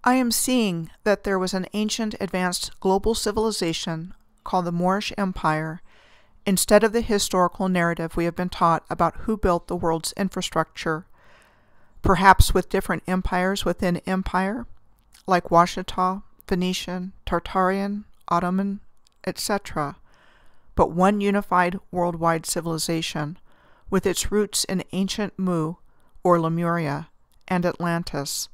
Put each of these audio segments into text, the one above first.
I am seeing that there was an ancient advanced global civilization called the Moorish Empire instead of the historical narrative we have been taught about who built the world's infrastructure, perhaps with different empires within empire, like Washita, Phoenician, Tartarian, Ottoman, etc., but one unified worldwide civilization with its roots in ancient Mu, or Lemuria, and Atlantis.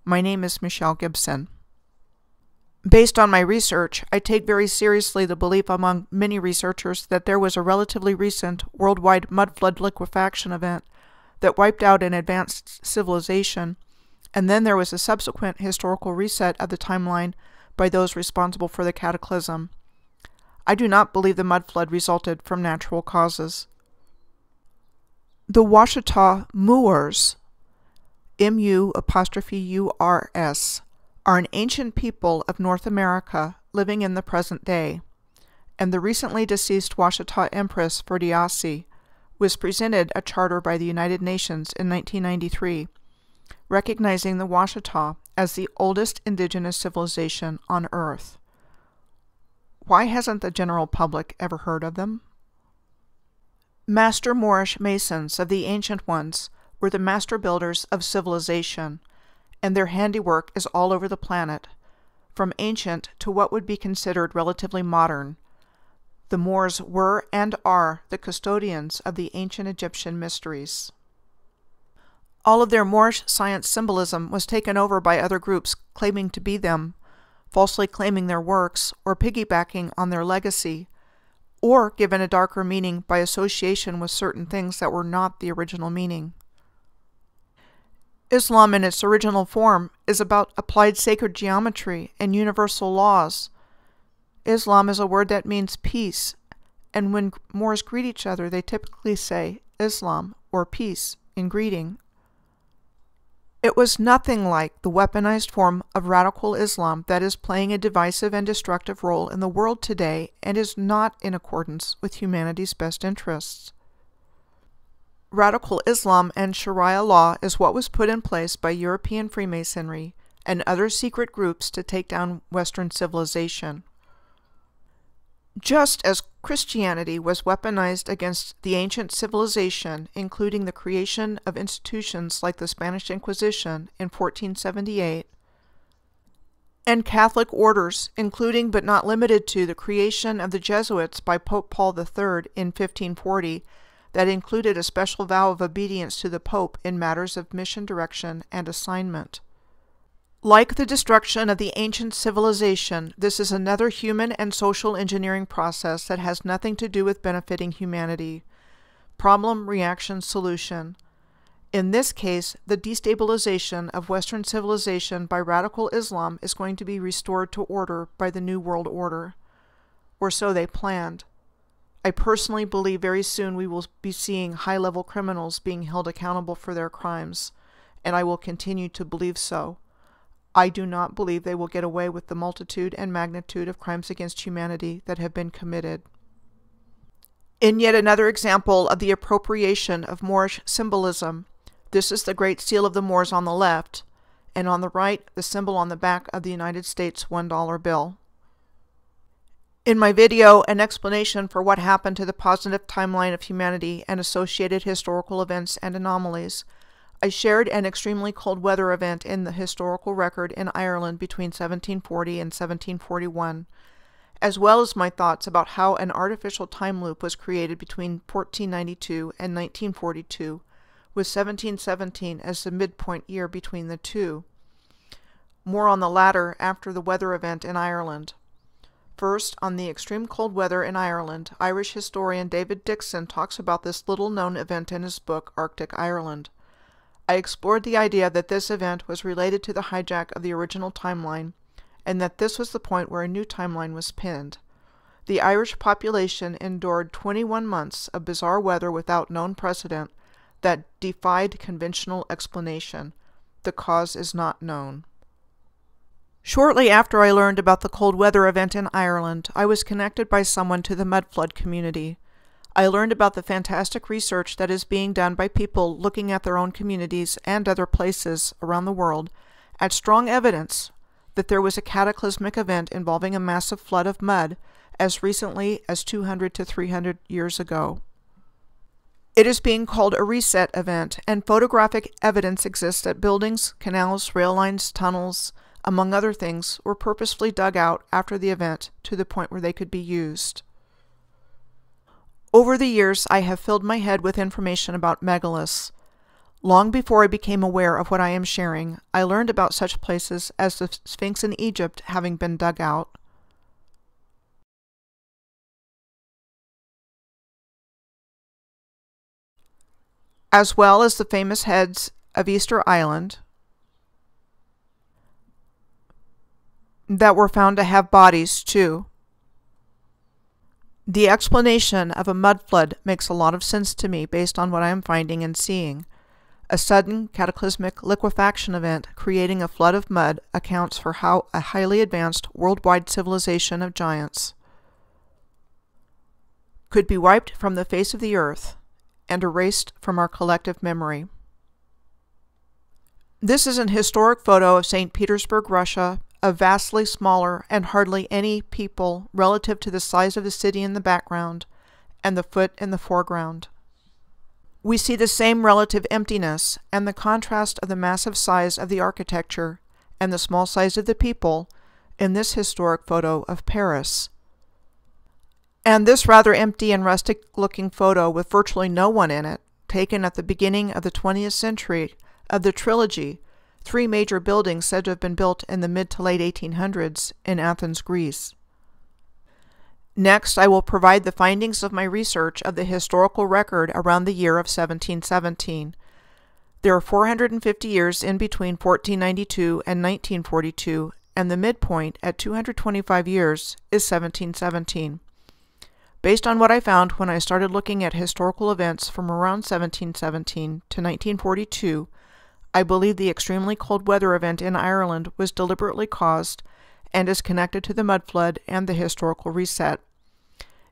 My name is Michelle Gibson. Based on my research, I take very seriously the belief among many researchers that there was a relatively recent worldwide mudflood liquefaction event that wiped out an advanced civilization, and then there was a subsequent historical reset of the timeline by those responsible for the cataclysm. I do not believe the mudflood resulted from natural causes. The Washita Moors, M-U''-U-R-S, are an ancient people of North America living in the present day, and the recently deceased Washita Empress Verdiasi was presented a charter by the United Nations in 1993, recognizing the Washita as the oldest indigenous civilization on Earth. Why hasn't the general public ever heard of them? Master Moorish masons of the ancient ones were the master builders of civilization, and their handiwork is all over the planet, from ancient to what would be considered relatively modern. The Moors were and are the custodians of the ancient Egyptian mysteries. All of their Moorish science symbolism was taken over by other groups claiming to be them, falsely claiming their works or piggybacking on their legacy, or given a darker meaning by association with certain things that were not the original meaning. Islam in its original form is about applied sacred geometry and universal laws. Islam is a word that means peace, and when Moors greet each other, they typically say Islam or peace in greeting. It was nothing like the weaponized form of radical Islam that is playing a divisive and destructive role in the world today and is not in accordance with humanity's best interests. Radical Islam and Sharia law is what was put in place by European Freemasonry and other secret groups to take down Western civilization. Just as Christianity was weaponized against the ancient civilization, including the creation of institutions like the Spanish Inquisition in 1478, and Catholic orders, including but not limited to the creation of the Jesuits by Pope Paul III in 1540, that included a special vow of obedience to the Pope in matters of mission direction and assignment. Like the destruction of the ancient civilization, this is another human and social engineering process that has nothing to do with benefiting humanity. Problem, reaction, solution. In this case, the destabilization of Western civilization by radical Islam is going to be restored to order by the New World Order. Or so they planned. I personally believe very soon we will be seeing high-level criminals being held accountable for their crimes, and I will continue to believe so. I do not believe they will get away with the multitude and magnitude of crimes against humanity that have been committed. In yet another example of the appropriation of Moorish symbolism, this is the Great Seal of the Moors on the left, and on the right, the symbol on the back of the United States $1 bill. In my video, an explanation for what happened to the positive timeline of humanity and associated historical events and anomalies, I shared an extremely cold weather event in the historical record in Ireland between 1740 and 1741, as well as my thoughts about how an artificial time loop was created between 1492 and 1942, with 1717 as the midpoint year between the two. More on the latter after the weather event in Ireland. First, on the extreme cold weather in Ireland, Irish historian David Dixon talks about this little-known event in his book, Arctic Ireland. I explored the idea that this event was related to the hijack of the original timeline, and that this was the point where a new timeline was pinned. The Irish population endured 21 months of bizarre weather without known precedent that defied conventional explanation. The cause is not known. Shortly after I learned about the cold weather event in Ireland, I was connected by someone to the mudflood community. I learned about the fantastic research that is being done by people looking at their own communities and other places around the world at strong evidence that there was a cataclysmic event involving a massive flood of mud as recently as 200 to 300 years ago. It is being called a reset event, and photographic evidence exists that buildings, canals, rail lines, tunnels, among other things, were purposefully dug out after the event to the point where they could be used. Over the years, I have filled my head with information about megaliths. Long before I became aware of what I am sharing, I learned about such places as the Sphinx in Egypt having been dug out, as well as the famous heads of Easter Island that were found to have bodies too. The explanation of a mud flood makes a lot of sense to me based on what I am finding and seeing. A sudden cataclysmic liquefaction event creating a flood of mud accounts for how a highly advanced worldwide civilization of giants could be wiped from the face of the earth and erased from our collective memory. This is an historic photo of St. Petersburg, Russia, of vastly smaller and hardly any people relative to the size of the city in the background and the foot in the foreground. We see the same relative emptiness and the contrast of the massive size of the architecture and the small size of the people in this historic photo of Paris. And this rather empty and rustic-looking photo with virtually no one in it, taken at the beginning of the 20th century, of the trilogy, 3 major buildings said to have been built in the mid to late 1800s in Athens, Greece. Next, I will provide the findings of my research of the historical record around the year of 1717. There are 450 years in between 1492 and 1942, and the midpoint at 225 years is 1717. Based on what I found when I started looking at historical events from around 1717 to 1942, I believe the extremely cold weather event in Ireland was deliberately caused and is connected to the mud flood and the historical reset.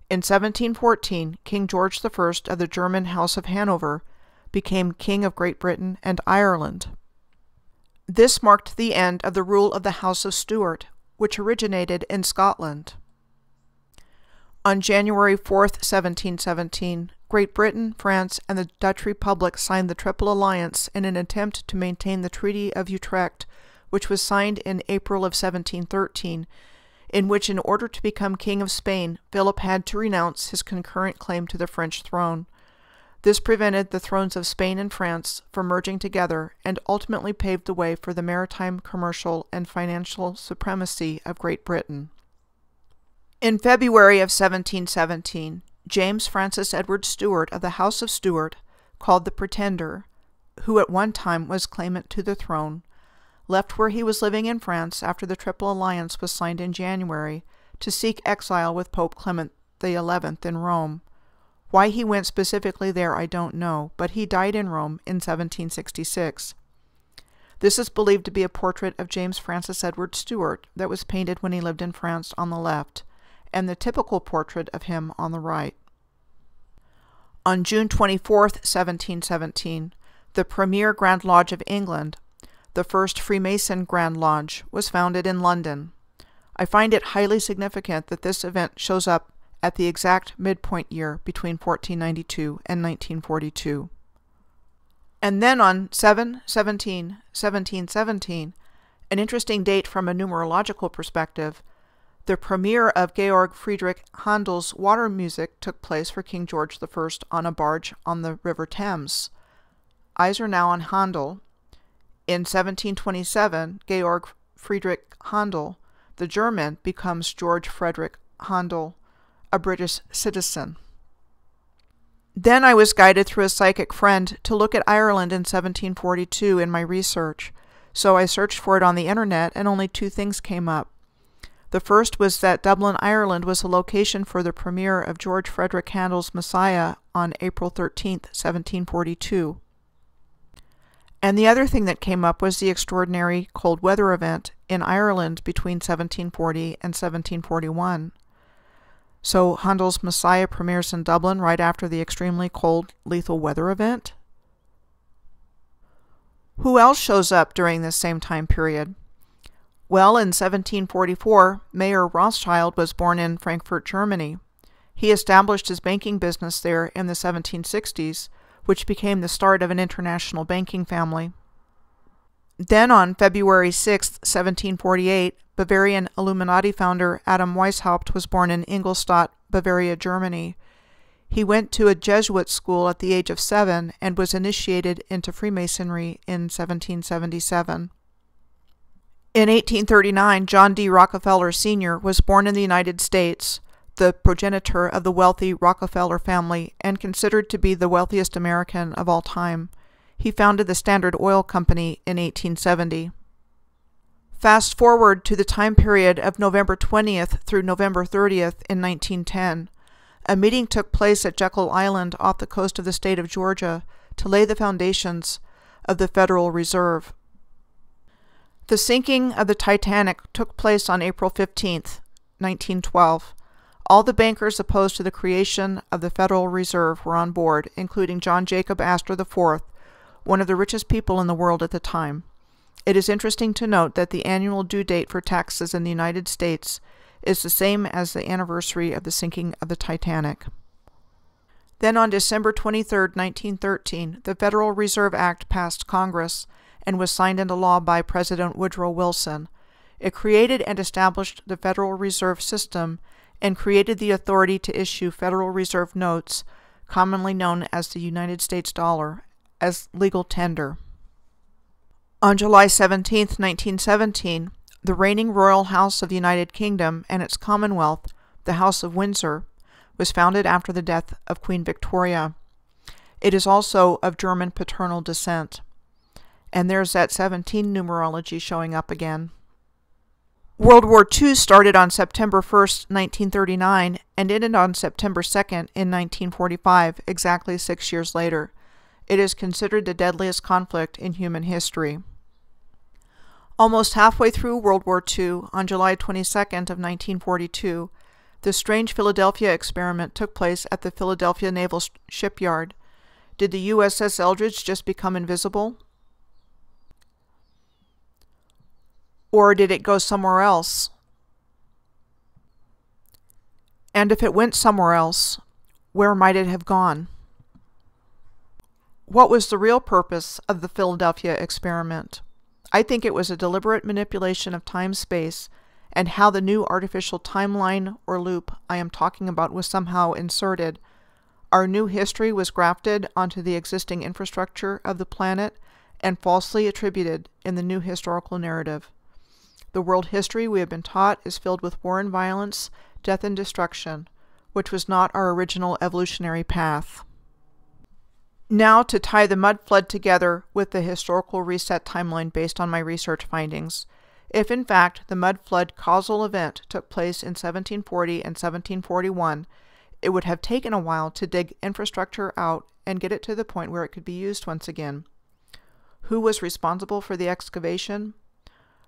In 1714, King George I of the German House of Hanover became King of Great Britain and Ireland. This marked the end of the rule of the House of Stuart, which originated in Scotland. On January 4, 1717, Great Britain, France, and the Dutch Republic signed the Triple Alliance in an attempt to maintain the Treaty of Utrecht, which was signed in April of 1713, in which, in order to become King of Spain, Philip had to renounce his concurrent claim to the French throne. This prevented the thrones of Spain and France from merging together and ultimately paved the way for the maritime, commercial, and financial supremacy of Great Britain. In February of 1717, James Francis Edward Stuart of the House of Stuart, called the Pretender, who at one time was claimant to the throne, left where he was living in France after the Triple Alliance was signed in January to seek exile with Pope Clement XI in Rome. Why he went specifically there I don't know, but he died in Rome in 1766. This is believed to be a portrait of James Francis Edward Stuart that was painted when he lived in France on the left, and the typical portrait of him on the right. On June 24, 1717, the premier Grand Lodge of England, the first Freemason Grand Lodge, was founded in London. I find it highly significant that this event shows up at the exact midpoint year between 1492 and 1942. And then on 7/17/1717, an interesting date from a numerological perspective, the premiere of Georg Friedrich Handel's water music took place for King George I on a barge on the River Thames. Eyes are now on Handel. In 1727, Georg Friedrich Handel, the German, becomes George Frederick Handel, a British citizen. Then I was guided through a psychic friend to look at Ireland in 1742 in my research, so I searched for it on the internet and only 2 things came up. The first was that Dublin, Ireland was a location for the premiere of George Frederick Handel's Messiah on April 13, 1742. And the other thing that came up was the extraordinary cold weather event in Ireland between 1740 and 1741. So Handel's Messiah premieres in Dublin right after the extremely cold, lethal weather event? Who else shows up during this same time period? Well, in 1744, Mayer Rothschild was born in Frankfurt, Germany. He established his banking business there in the 1760s, which became the start of an international banking family. Then on February 6, 1748, Bavarian Illuminati founder Adam Weishaupt was born in Ingolstadt, Bavaria, Germany. He went to a Jesuit school at the age of 7 and was initiated into Freemasonry in 1777. In 1839, John D. Rockefeller Sr. was born in the United States, the progenitor of the wealthy Rockefeller family and considered to be the wealthiest American of all time. He founded the Standard Oil Company in 1870. Fast forward to the time period of November 20th through November 30th in 1910. A meeting took place at Jekyll Island off the coast of the state of Georgia to lay the foundations of the Federal Reserve. The sinking of the Titanic took place on April 15th, 1912. All the bankers opposed to the creation of the Federal Reserve were on board, including John Jacob Astor IV, one of the richest people in the world at the time. It is interesting to note that the annual due date for taxes in the United States is the same as the anniversary of the sinking of the Titanic. Then on December 23, 1913, the Federal Reserve Act passed Congress and was signed into law by President Woodrow Wilson. It created and established the Federal Reserve System and created the authority to issue Federal Reserve notes, commonly known as the United States dollar, as legal tender. On July 17, 1917, the reigning royal house of the United Kingdom and its Commonwealth, the House of Windsor, was founded after the death of Queen Victoria. It is also of German paternal descent. And there's that 17 numerology showing up again. World War II started on September 1, 1939, and ended on September 2 in 1945, exactly 6 years later. It is considered the deadliest conflict in human history. Almost halfway through World War II, on July 22nd of 1942, the strange Philadelphia experiment took place at the Philadelphia Naval Shipyard. Did the USS Eldridge just become invisible? Or did it go somewhere else? And if it went somewhere else, where might it have gone? What was the real purpose of the Philadelphia experiment? I think it was a deliberate manipulation of time-space and how the new artificial timeline or loop I am talking about was somehow inserted. Our new history was grafted onto the existing infrastructure of the planet and falsely attributed in the new historical narrative. The world history we have been taught is filled with war and violence, death and destruction, which was not our original evolutionary path. Now to tie the mud flood together with the historical reset timeline based on my research findings. If in fact the mud flood causal event took place in 1740 and 1741, it would have taken a while to dig infrastructure out and get it to the point where it could be used once again. Who was responsible for the excavation?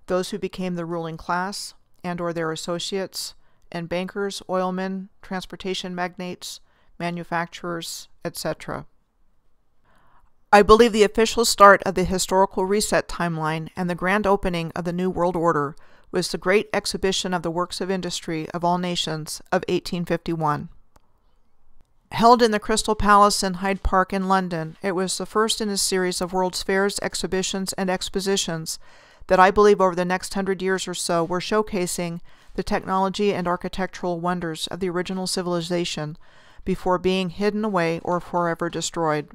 Those who became the ruling class and or their associates, and bankers, oilmen, transportation magnates, manufacturers, etc. I believe the official start of the historical reset timeline and the grand opening of the New World Order was the Great Exhibition of the Works of Industry of All Nations of 1851. Held in the Crystal Palace in Hyde Park in London, it was the first in a series of World's Fairs, exhibitions, and expositions that I believe over the next 100 years or so were showcasing the technology and architectural wonders of the original civilization before being hidden away or forever destroyed.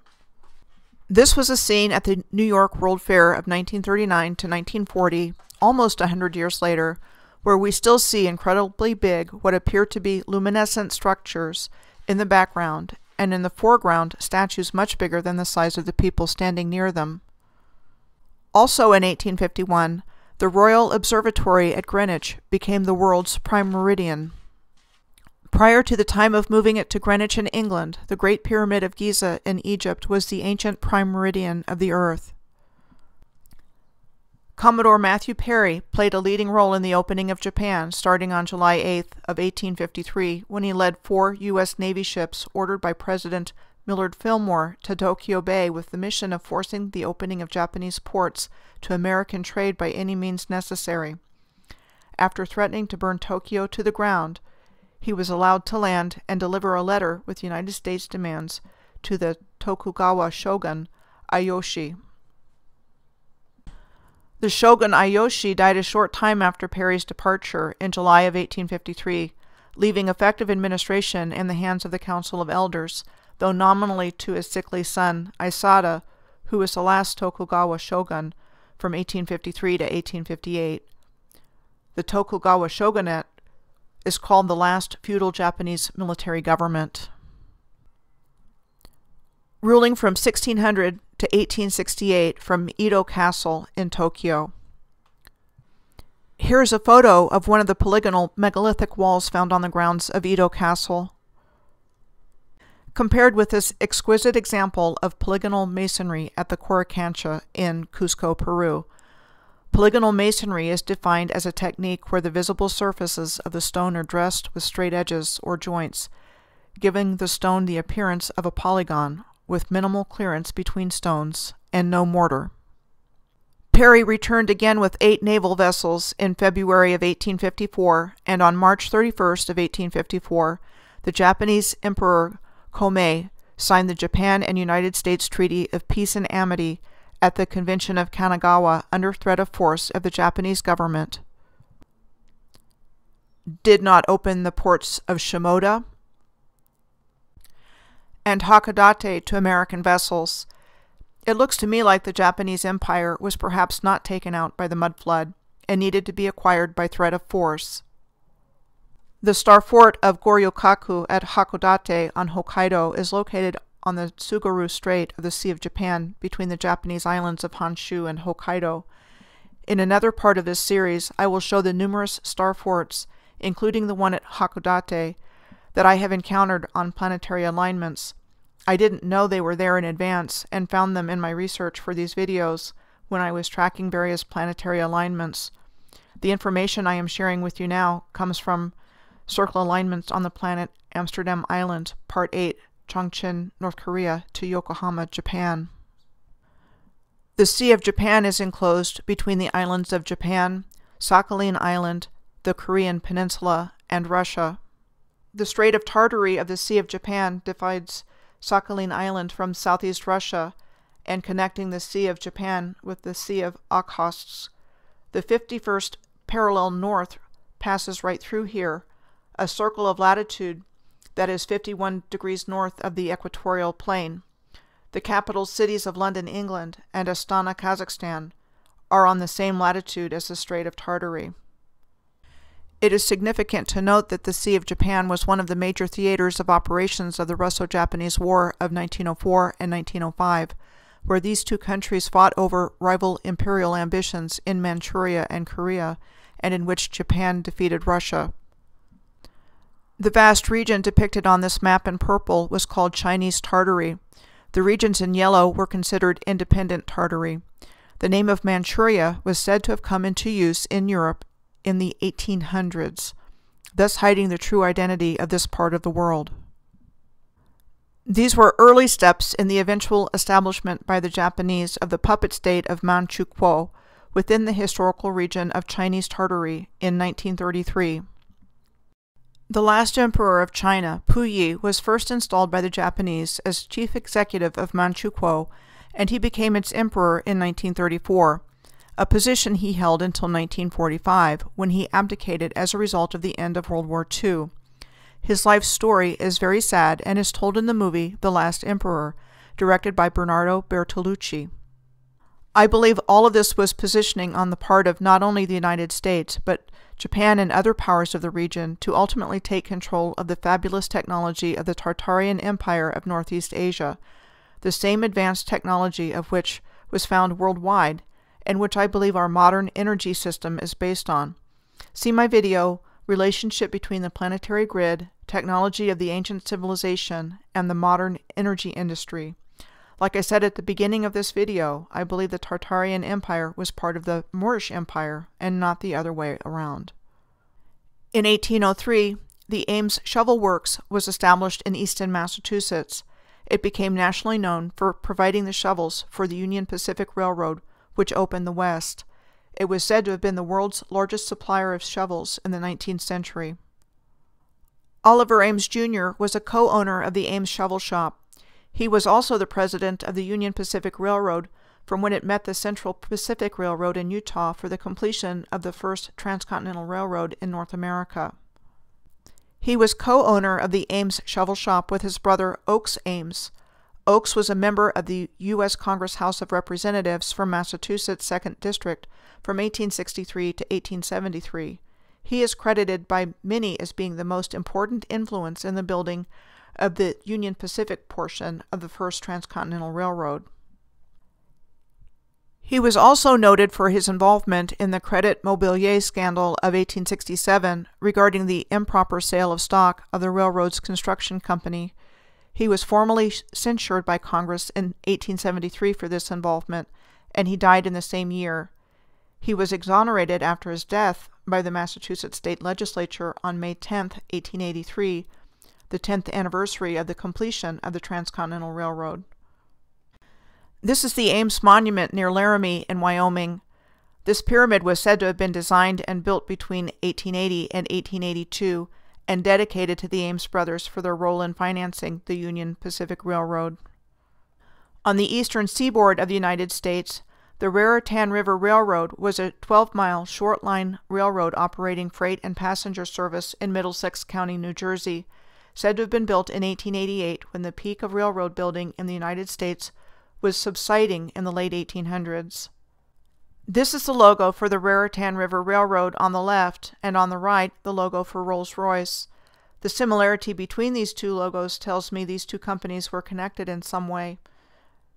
This was a scene at the New York World Fair of 1939 to 1940, almost 100 years later, where we still see incredibly big what appear to be luminescent structures in the background, and in the foreground statues much bigger than the size of the people standing near them. Also in 1851, the Royal Observatory at Greenwich became the world's prime meridian. Prior to the time of moving it to Greenwich in England, the Great Pyramid of Giza in Egypt was the ancient prime meridian of the Earth. Commodore Matthew Perry played a leading role in the opening of Japan starting on July 8th of 1853 when he led 4 U.S. Navy ships ordered by President Millard Fillmore to Tokyo Bay with the mission of forcing the opening of Japanese ports to American trade by any means necessary. After threatening to burn Tokyo to the ground, he was allowed to land and deliver a letter with United States demands to the Tokugawa shogun, Ieyoshi. The shogun Ieyoshi died a short time after Perry's departure in July of 1853, leaving effective administration in the hands of the Council of Elders, though nominally to his sickly son, Aisada, who was the last Tokugawa shogun from 1853 to 1858. The Tokugawa shogunate is called the last feudal Japanese military government. Ruling from 1600 to 1868 from Edo Castle in Tokyo. Here is a photo of one of the polygonal megalithic walls found on the grounds of Edo Castle. Compared with this exquisite example of polygonal masonry at the Coricancha in Cusco, Peru. Polygonal masonry is defined as a technique where the visible surfaces of the stone are dressed with straight edges or joints, giving the stone the appearance of a polygon, with minimal clearance between stones and no mortar. Perry returned again with 8 naval vessels in February of 1854, and on March 31st of 1854, the Japanese Emperor Komei signed the Japan and United States Treaty of Peace and Amity at the Convention of Kanagawa under threat of force of the Japanese government. Did not open the ports of Shimoda and Hakodate to American vessels. It looks to me like the Japanese Empire was perhaps not taken out by the mud flood and needed to be acquired by threat of force. The star fort of Goryeo Kako at Hakodate on Hokkaido is located on the Tsugaru Strait of the Sea of Japan between the Japanese islands of Honshu and Hokkaido. In another part of this series, I will show the numerous star forts, including the one at Hakodate, that I have encountered on planetary alignments. I didn't know they were there in advance and found them in my research for these videos when I was tracking various planetary alignments. The information I am sharing with you now comes from Circle Alignments on the Planet Amsterdam Island, Part 8, Chongqing, North Korea to Yokohama, Japan. The Sea of Japan is enclosed between the islands of Japan, Sakhalin Island, the Korean Peninsula, and Russia. The Strait of Tartary of the Sea of Japan divides Sakhalin Island from southeast Russia and connecting the Sea of Japan with the Sea of Okhotsk. The 51st parallel north passes right through here, a circle of latitude that is 51 degrees north of the equatorial plane. The capital cities of London, England, and Astana, Kazakhstan, are on the same latitude as the Strait of Tartary. It is significant to note that the Sea of Japan was one of the major theaters of operations of the Russo-Japanese War of 1904 and 1905, where these two countries fought over rival imperial ambitions in Manchuria and Korea, and in which Japan defeated Russia. The vast region depicted on this map in purple was called Chinese Tartary. The regions in yellow were considered independent Tartary. The name of Manchuria was said to have come into use in Europe in the 1800s, thus hiding the true identity of this part of the world. These were early steps in the eventual establishment by the Japanese of the puppet state of Manchukuo within the historical region of Chinese Tartary in 1933. The last emperor of China, Puyi, was first installed by the Japanese as chief executive of Manchukuo, and he became its emperor in 1934, a position he held until 1945, when he abdicated as a result of the end of World War II. His life story is very sad and is told in the movie The Last Emperor, directed by Bernardo Bertolucci. I believe all of this was positioning on the part of not only the United States, but Japan and other powers of the region to ultimately take control of the fabulous technology of the Tartarian Empire of Northeast Asia, the same advanced technology of which was found worldwide, and which I believe our modern energy system is based on. See my video, Relationship between the Planetary Grid, Technology of the Ancient Civilization, and the Modern Energy Industry. Like I said at the beginning of this video, I believe the Tartarian Empire was part of the Moorish Empire and not the other way around. In 1803, the Ames Shovel Works was established in Easton, Massachusetts, It became nationally known for providing the shovels for the Union Pacific Railroad, which opened the West. It was said to have been the world's largest supplier of shovels in the 19th century. Oliver Ames Jr. was a co-owner of the Ames Shovel Shop. He was also the president of the Union Pacific Railroad from when it met the Central Pacific Railroad in Utah for the completion of the first Transcontinental Railroad in North America. He was co-owner of the Ames Shovel Shop with his brother Oakes Ames. Oakes was a member of the U.S. Congress House of Representatives from Massachusetts' 2nd District from 1863 to 1873. He is credited by many as being the most important influence in the building of the Union Pacific portion of the first Transcontinental Railroad. He was also noted for his involvement in the Credit Mobilier scandal of 1867 regarding the improper sale of stock of the railroad's construction company. He was formally censured by Congress in 1873 for this involvement, and he died in the same year. He was exonerated after his death by the Massachusetts State Legislature on May 10, 1883, the 10th anniversary of the completion of the Transcontinental Railroad. This is the Ames Monument near Laramie in Wyoming. This pyramid was said to have been designed and built between 1880 and 1882 and dedicated to the Ames brothers for their role in financing the Union Pacific Railroad. On the eastern seaboard of the United States, the Raritan River Railroad was a 12-mile short-line railroad operating freight and passenger service in Middlesex County, New Jersey, said to have been built in 1888 when the peak of railroad building in the United States was subsiding in the late 1800s. This is the logo for the Raritan River Railroad on the left, and on the right, the logo for Rolls-Royce. The similarity between these two logos tells me these two companies were connected in some way.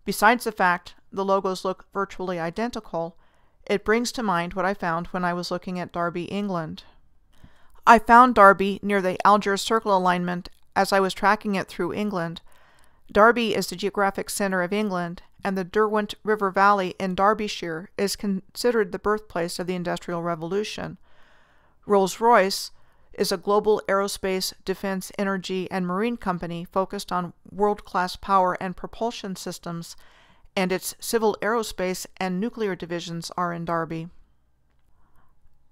Besides the fact the logos look virtually identical, it brings to mind what I found when I was looking at Derby, England. I found Derby near the Algiers Circle alignment as I was tracking it through England. Derby is the geographic center of England, and the Derwent River Valley in Derbyshire is considered the birthplace of the Industrial Revolution. Rolls-Royce is a global aerospace, defense, energy, and marine company focused on world-class power and propulsion systems, and its civil aerospace and nuclear divisions are in Derby.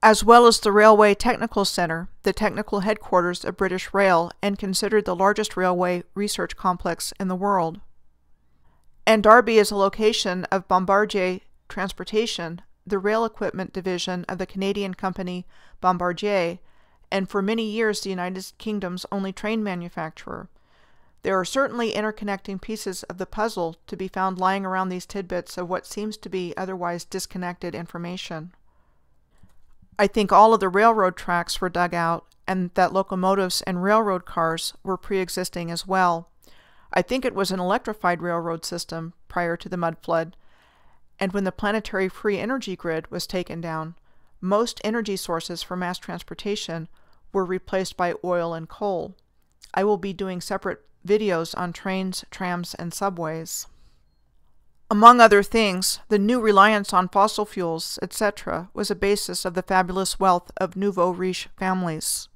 As well as the Railway Technical Centre, the technical headquarters of British Rail, and considered the largest railway research complex in the world. And Derby is a location of Bombardier Transportation, the rail equipment division of the Canadian company Bombardier, and for many years the United Kingdom's only train manufacturer. There are certainly interconnecting pieces of the puzzle to be found lying around these tidbits of what seems to be otherwise disconnected information. I think all of the railroad tracks were dug out, and that locomotives and railroad cars were pre-existing as well. I think it was an electrified railroad system prior to the mud flood, and when the planetary free energy grid was taken down, most energy sources for mass transportation were replaced by oil and coal. I will be doing separate videos on trains, trams, and subways. Among other things, the new reliance on fossil fuels, etc., was a basis of the fabulous wealth of nouveau riche families.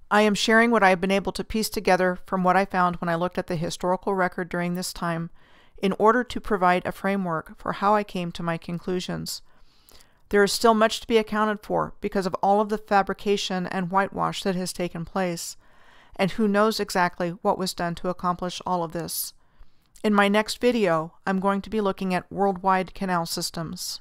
I am sharing what I have been able to piece together from what I found when I looked at the historical record during this time, in order to provide a framework for how I came to my conclusions. There is still much to be accounted for because of all of the fabrication and whitewash that has taken place, and who knows exactly what was done to accomplish all of this. In my next video, I'm going to be looking at worldwide canal systems.